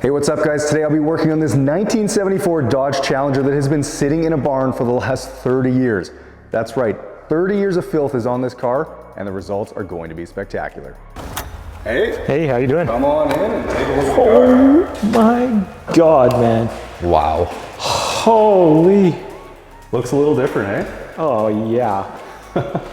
Hey, what's up guys? Today I'll be working on this 1974 Dodge Challenger that has been sitting in a barn for the last 30 years. That's right, 30 years of filth is on this car, and the results are going to be spectacular. Hey, how you doing? Come on in and take a look at the car. Oh my God, man. Wow. Holy. Looks a little different, eh? Oh yeah.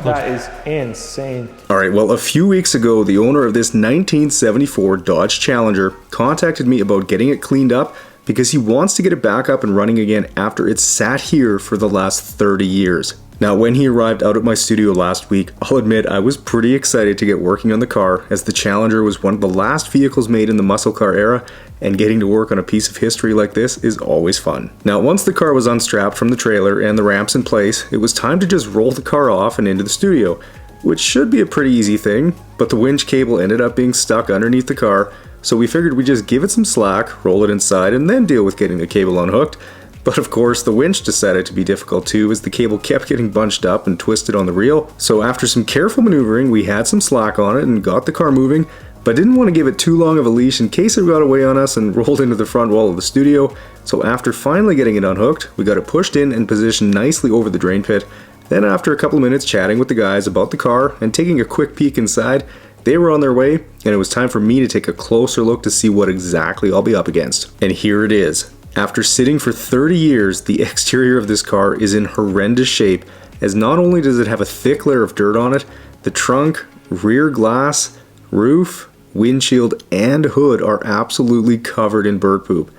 That is insane. All right, well, a few weeks ago, the owner of this 1974 Dodge Challenger contacted me about getting it cleaned up because he wants to get it back up and running again after it's sat here for the last 30 years. Now, when he arrived out at my studio last week, I'll admit I was pretty excited to get working on the car, as the Challenger was one of the last vehicles made in the muscle car era, and getting to work on a piece of history like this is always fun. Now, once the car was unstrapped from the trailer and the ramps in place, it was time to just roll the car off and into the studio, which should be a pretty easy thing, but the winch cable ended up being stuck underneath the car, so we figured we'd just give it some slack, roll it inside, and then deal with getting the cable unhooked. But of course, the winch decided to be difficult too, as the cable kept getting bunched up and twisted on the reel. So after some careful maneuvering, we had some slack on it and got the car moving, but didn't want to give it too long of a leash in case it got away on us and rolled into the front wall of the studio. So after finally getting it unhooked, we got it pushed in and positioned nicely over the drain pit. Then after a couple of minutes chatting with the guys about the car and taking a quick peek inside, they were on their way, and it was time for me to take a closer look to see what exactly I'll be up against. And here it is. After sitting for 30 years, the exterior of this car is in horrendous shape, as not only does it have a thick layer of dirt on it, the trunk, rear glass, roof, windshield, and hood are absolutely covered in bird poop.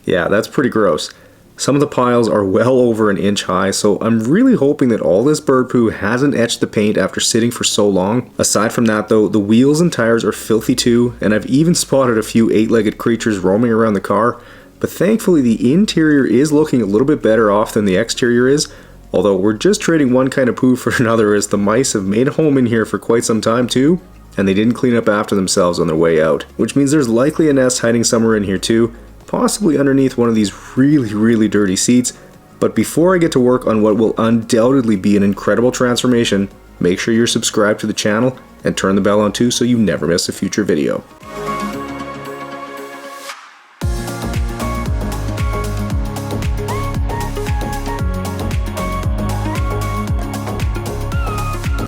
Yeah, that's pretty gross. Some of the piles are well over an inch high, so I'm really hoping that all this bird poo hasn't etched the paint after sitting for so long. Aside from that though, the wheels and tires are filthy too, and I've even spotted a few eight-legged creatures roaming around the car. But thankfully the interior is looking a little bit better off than the exterior is, although we're just trading one kind of poo for another, as the mice have made a home in here for quite some time too, and they didn't clean up after themselves on their way out. Which means there's likely a nest hiding somewhere in here too, possibly underneath one of these really dirty seats. But before I get to work on what will undoubtedly be an incredible transformation, make sure you're subscribed to the channel and turn the bell on too so you never miss a future video.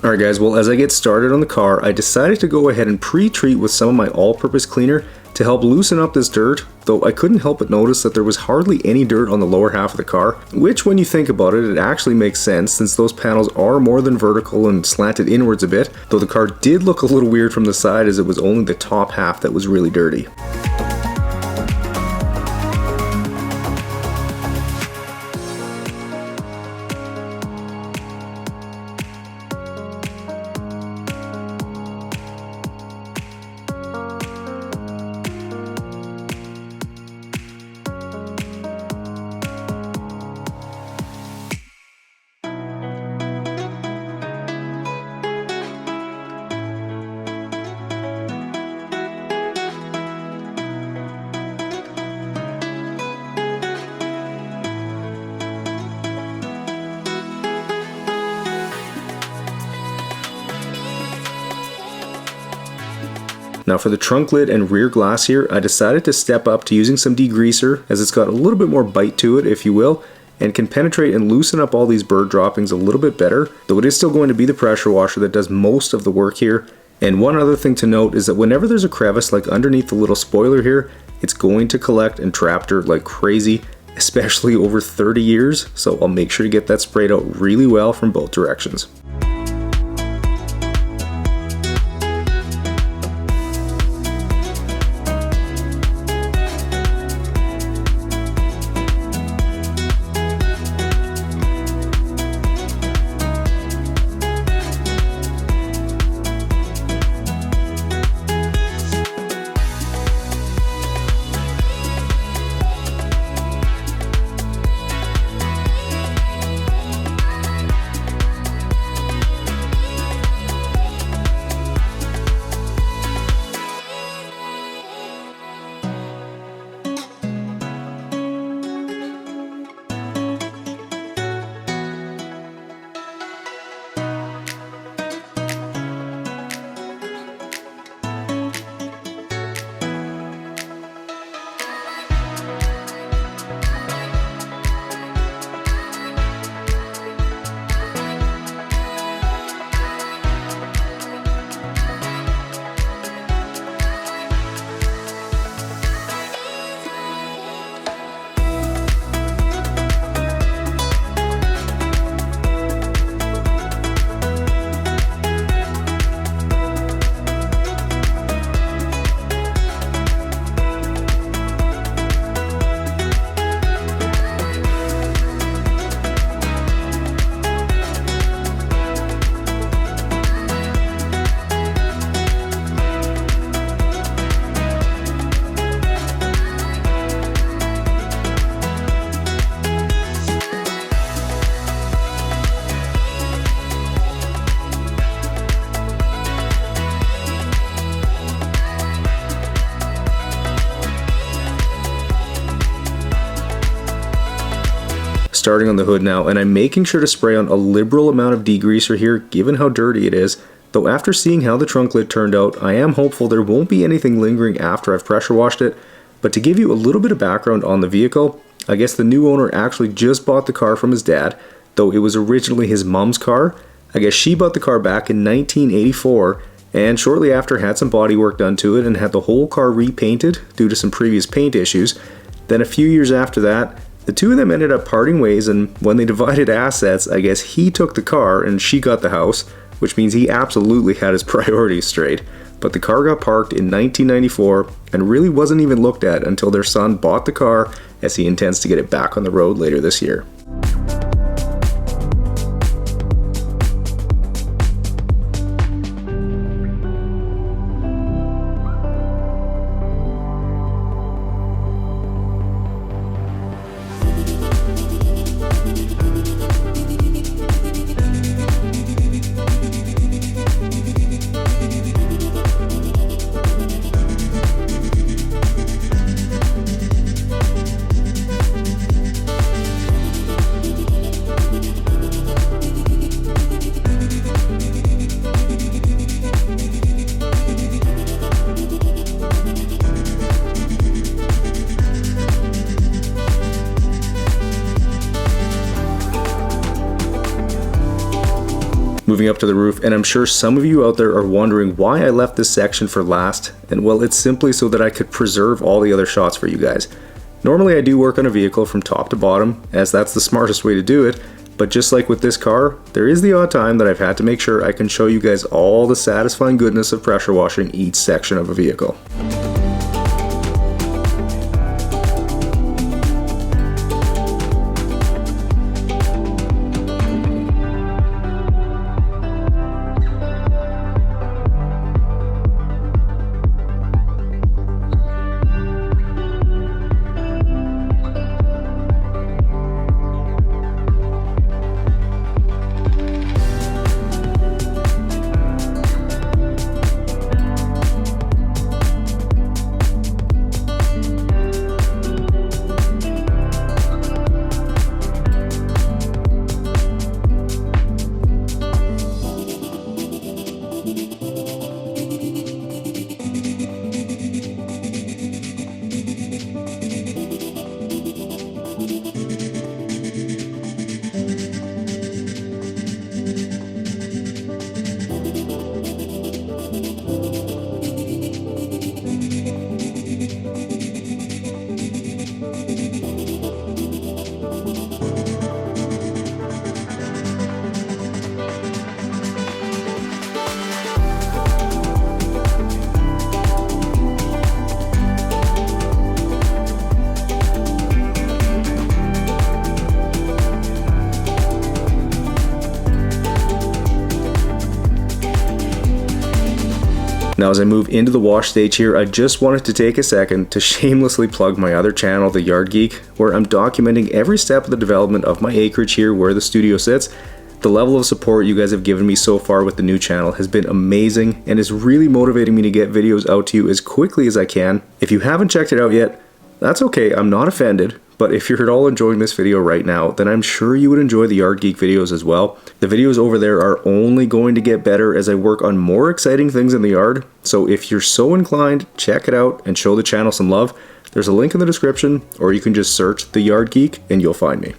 Alright guys, well, as I get started on the car, I decided to go ahead and pre-treat with some of my all-purpose cleaner to help loosen up this dirt, though I couldn't help but notice that there was hardly any dirt on the lower half of the car, which when you think about it, it actually makes sense since those panels are more than vertical and slanted inwards a bit, though the car did look a little weird from the side as it was only the top half that was really dirty. Now for the trunk lid and rear glass here, I decided to step up to using some degreaser, as it's got a little bit more bite to it, if you will, and can penetrate and loosen up all these bird droppings a little bit better, though it is still going to be the pressure washer that does most of the work here. And one other thing to note is that whenever there's a crevice like underneath the little spoiler here, it's going to collect and trap dirt like crazy, especially over 30 years, so I'll make sure to get that sprayed out really well from both directions. starting on the hood now, and I'm making sure to spray on a liberal amount of degreaser here given how dirty it is. Though after seeing how the trunk lid turned out, I am hopeful there won't be anything lingering after I've pressure washed it. But to give you a little bit of background on the vehicle, I guess the new owner actually just bought the car from his dad, though it was originally his mom's car. I guess she bought the car back in 1984, and shortly after had some body work done to it and had the whole car repainted due to some previous paint issues. Then a few years after that, the two of them ended up parting ways, and when they divided assets, I guess he took the car and she got the house, which means he absolutely had his priorities straight. But the car got parked in 1994 and really wasn't even looked at until their son bought the car, as he intends to get it back on the road later this year. Moving up to the roof, and I'm sure some of you out there are wondering why I left this section for last, and well, it's simply so that I could preserve all the other shots for you guys. Normally I do work on a vehicle from top to bottom, as that's the smartest way to do it, but just like with this car, there is the odd time that I've had to make sure I can show you guys all the satisfying goodness of pressure washing each section of a vehicle. Now as I move into the wash stage here, I just wanted to take a second to shamelessly plug my other channel, The Yard Geek, where I'm documenting every step of the development of my acreage here where the studio sits. The level of support you guys have given me so far with the new channel has been amazing and is really motivating me to get videos out to you as quickly as I can. If you haven't checked it out yet, that's okay, I'm not offended. But if you're at all enjoying this video right now, then I'm sure you would enjoy the Yard Geek videos as well. The videos over there are only going to get better as I work on more exciting things in the yard. So if you're so inclined, check it out and show the channel some love. There's a link in the description, or you can just search The Yard Geek and you'll find me.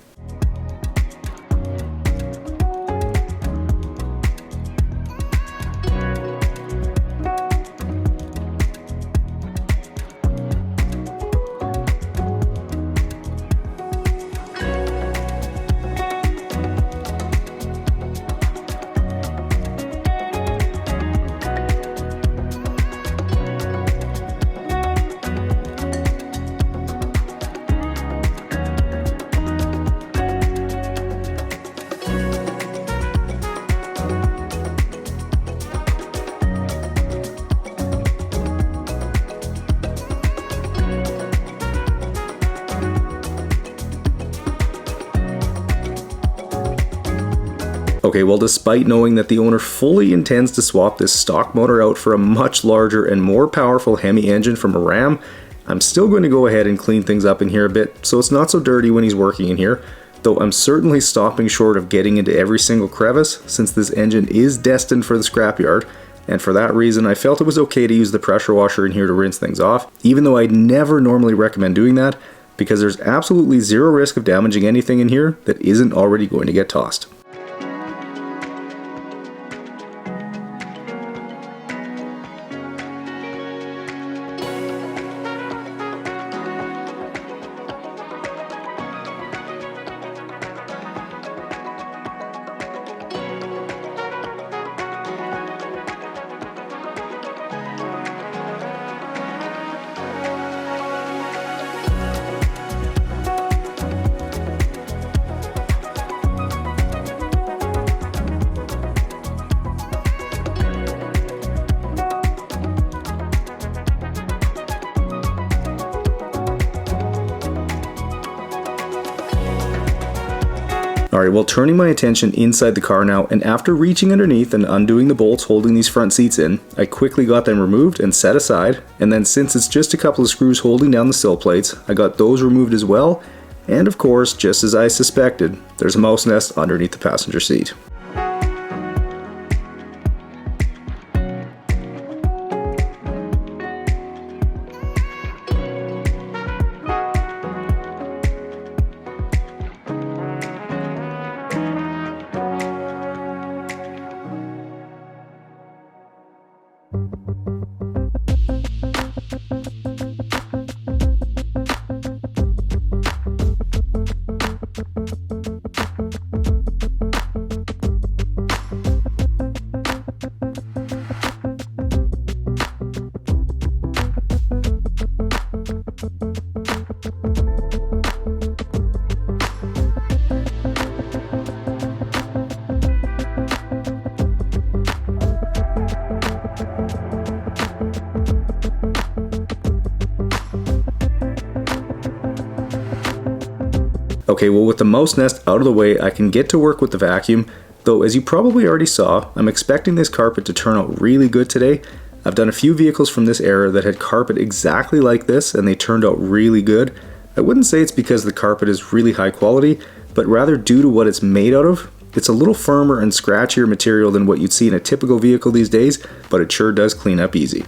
Okay, well, despite knowing that the owner fully intends to swap this stock motor out for a much larger and more powerful Hemi engine from a Ram, I'm still going to go ahead and clean things up in here a bit so it's not so dirty when he's working in here. though I'm certainly stopping short of getting into every single crevice since this engine is destined for the scrapyard, and for that reason I felt it was okay to use the pressure washer in here to rinse things off, even though I'd never normally recommend doing that because there's absolutely zero risk of damaging anything in here that isn't already going to get tossed. Alright, well, turning my attention inside the car now, and after reaching underneath and undoing the bolts holding these front seats in, I quickly got them removed and set aside, and then since it's just a couple of screws holding down the sill plates, I got those removed as well, and of course, just as I suspected, there's a mouse nest underneath the passenger seat. Okay, well, with the mouse nest out of the way, I can get to work with the vacuum, though as you probably already saw, I'm expecting this carpet to turn out really good today. I've done a few vehicles from this era that had carpet exactly like this and they turned out really good. I wouldn't say it's because the carpet is really high quality, but rather due to what it's made out of. It's a little firmer and scratchier material than what you'd see in a typical vehicle these days, but it sure does clean up easy.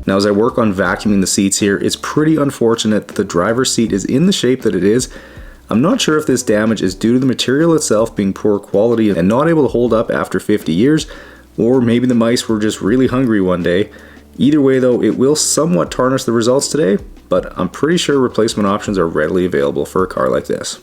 Now as I work on vacuuming the seats here, it's pretty unfortunate that the driver's seat is in the shape that it is. I'm not sure if this damage is due to the material itself being poor quality and not able to hold up after 50 years, or maybe the mice were just really hungry one day. Either way though, it will somewhat tarnish the results today, but I'm pretty sure replacement options are readily available for a car like this.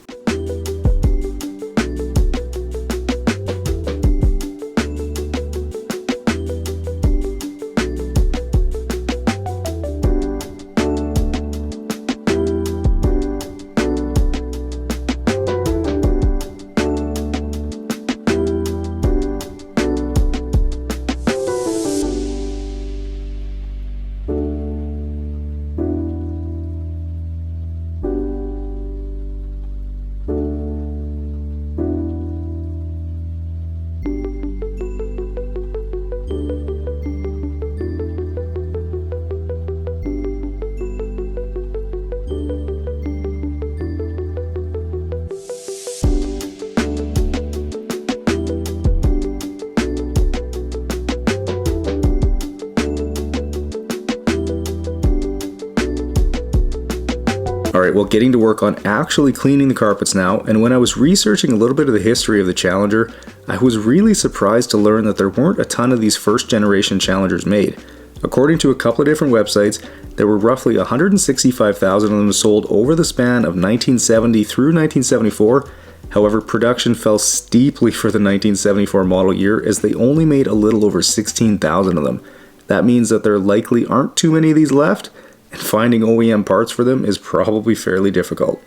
Alright, well, getting to work on actually cleaning the carpets now, and when I was researching a little bit of the history of the Challenger, I was really surprised to learn that there weren't a ton of these first generation Challengers made. According to a couple of different websites, there were roughly 165,000 of them sold over the span of 1970 through 1974. However, production fell steeply for the 1974 model year as they only made a little over 16,000 of them. That means that there likely aren't too many of these left, and finding OEM parts for them is probably fairly difficult.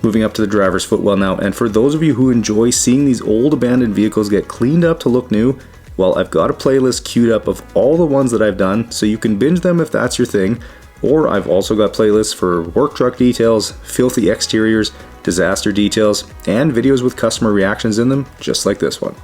Moving up to the driver's footwell now, and for those of you who enjoy seeing these old abandoned vehicles get cleaned up to look new, well, I've got a playlist queued up of all the ones that I've done, so you can binge them if that's your thing, or I've also got playlists for work truck details, filthy exteriors, disaster details, and videos with customer reactions in them, just like this one.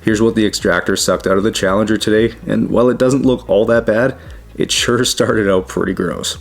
Here's what the extractor sucked out of the Challenger today, and while it doesn't look all that bad, it sure started out pretty gross.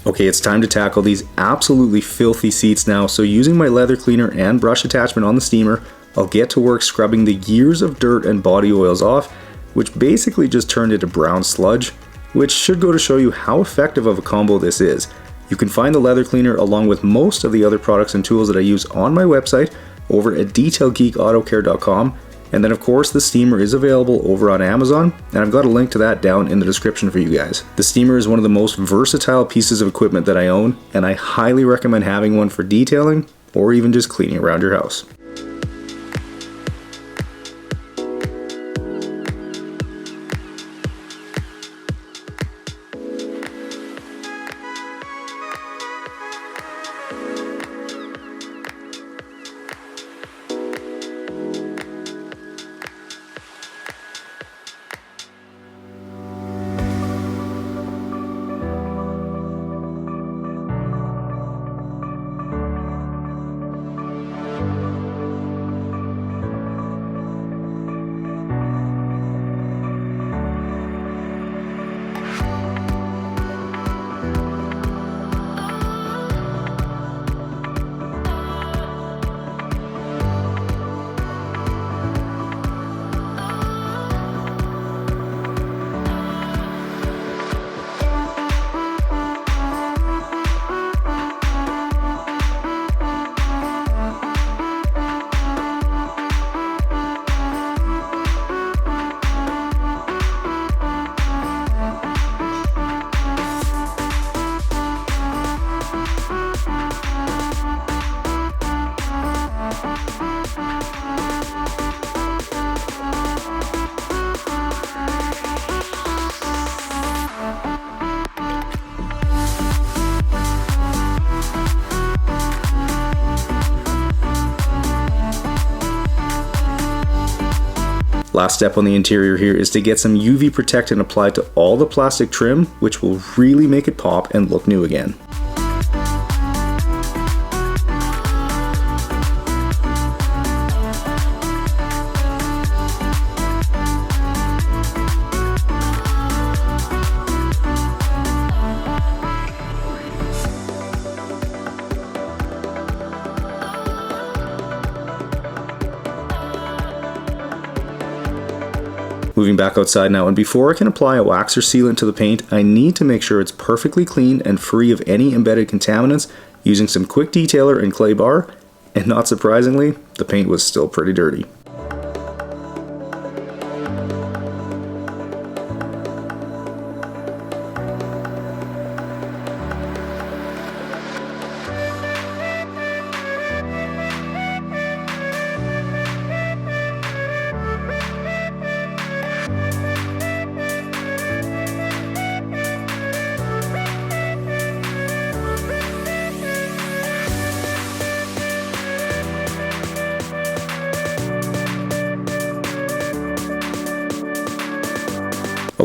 Okay, it's time to tackle these absolutely filthy seats now, so using my leather cleaner and brush attachment on the steamer, I'll get to work scrubbing the years of dirt and body oils off, which basically just turned into brown sludge, which should go to show you how effective of a combo this is. You can find the leather cleaner along with most of the other products and tools that I use on my website over at detailgeekautocare.com. And then of course the steamer is available over on Amazon, and I've got a link to that down in the description for you guys. The steamer is one of the most versatile pieces of equipment that I own, and I highly recommend having one for detailing or even just cleaning around your house. Last step on the interior here is to get some UV protectant applied to all the plastic trim, which will really make it pop and look new again. Moving back outside now, and before I can apply a wax or sealant to the paint, I need to make sure it's perfectly clean and free of any embedded contaminants using some quick detailer and clay bar, and not surprisingly, the paint was still pretty dirty.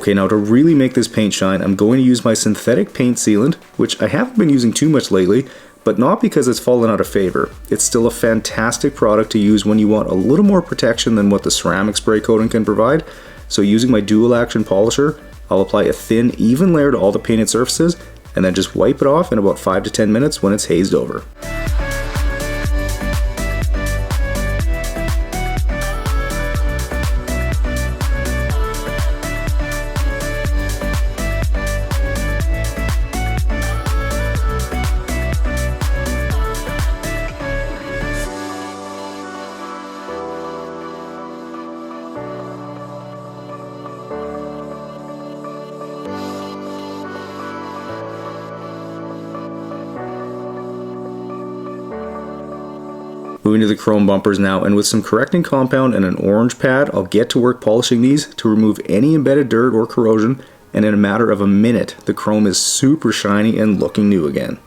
Okay, now to really make this paint shine, I'm going to use my synthetic paint sealant, which I haven't been using too much lately, but not because it's fallen out of favor. It's still a fantastic product to use when you want a little more protection than what the ceramic spray coating can provide. So using my dual action polisher, I'll apply a thin, even layer to all the painted surfaces, and then just wipe it off in about 5 to 10 minutes when it's hazed over. Moving to the chrome bumpers now, and with some correcting compound and an orange pad, I'll get to work polishing these to remove any embedded dirt or corrosion, and in a matter of a minute, the chrome is super shiny and looking new again.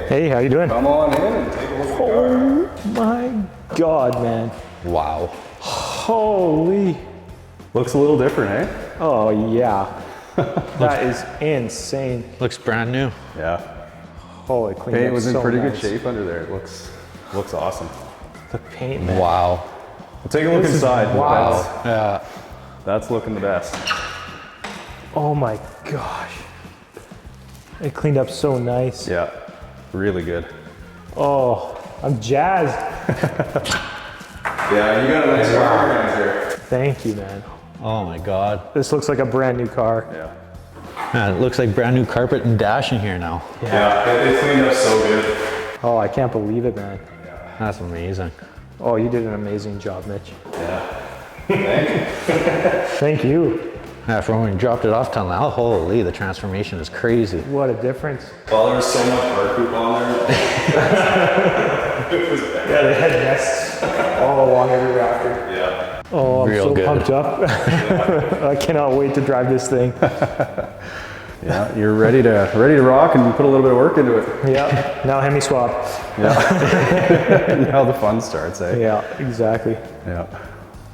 Hey, how you doing? Come on in and take a look at the car. Oh my God, man. Wow. Holy. Looks a little different, eh? Oh yeah. That is insane. Looks brand new. Yeah. Oh, it cleaned Paint up was in so pretty good nice. shape under there. It looks awesome. The paint, man. Wow. We'll take a look This is inside. wild. Yeah. That's looking the best. Oh my gosh. It cleaned up so nice. Yeah, really good. Oh, I'm jazzed. Yeah, you got a nice car organized there. Thank you, man. Oh my God. This looks like a brand new car. Yeah. Man, it looks like brand new carpet and dash in here now. Yeah, it cleaned up so good. Oh, I can't believe it, man. That's amazing. Oh, you did an amazing job, Mitch. Yeah. Thank you. Thank you. Yeah, from when we dropped it off till now, holy, the transformation is crazy. What a difference. Well, there was so much car poop on there. It was bad. Yeah, they had nests all along every rafter. Yeah. Oh, I'm Real so good. pumped up. I cannot wait to drive this thing. Yeah, you're ready to rock and put a little bit of work into it. Yeah, now Hemi swap. Yeah. How the fun starts, eh? Yeah, exactly. Yeah.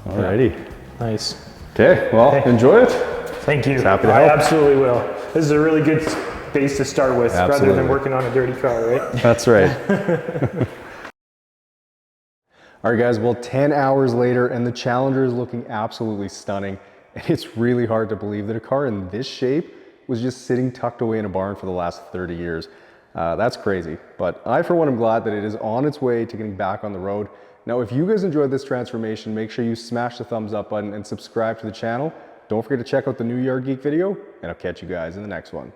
Alrighty. Nice. Okay, well, Hey. enjoy it. Thank you. Happy to I help. absolutely will. This is a really good base to start with rather Absolutely. than working on a dirty car, right? That's right. All right, guys, well, 10 hours later, and the Challenger is looking absolutely stunning. And it's really hard to believe that a car in this shape was just sitting tucked away in a barn for the last 30 years. That's crazy. But I, for one, am glad that it is on its way to getting back on the road. Now, if you guys enjoyed this transformation, make sure you smash the thumbs up button and subscribe to the channel. Don't forget to check out the new Yard Geek video, and I'll catch you guys in the next one.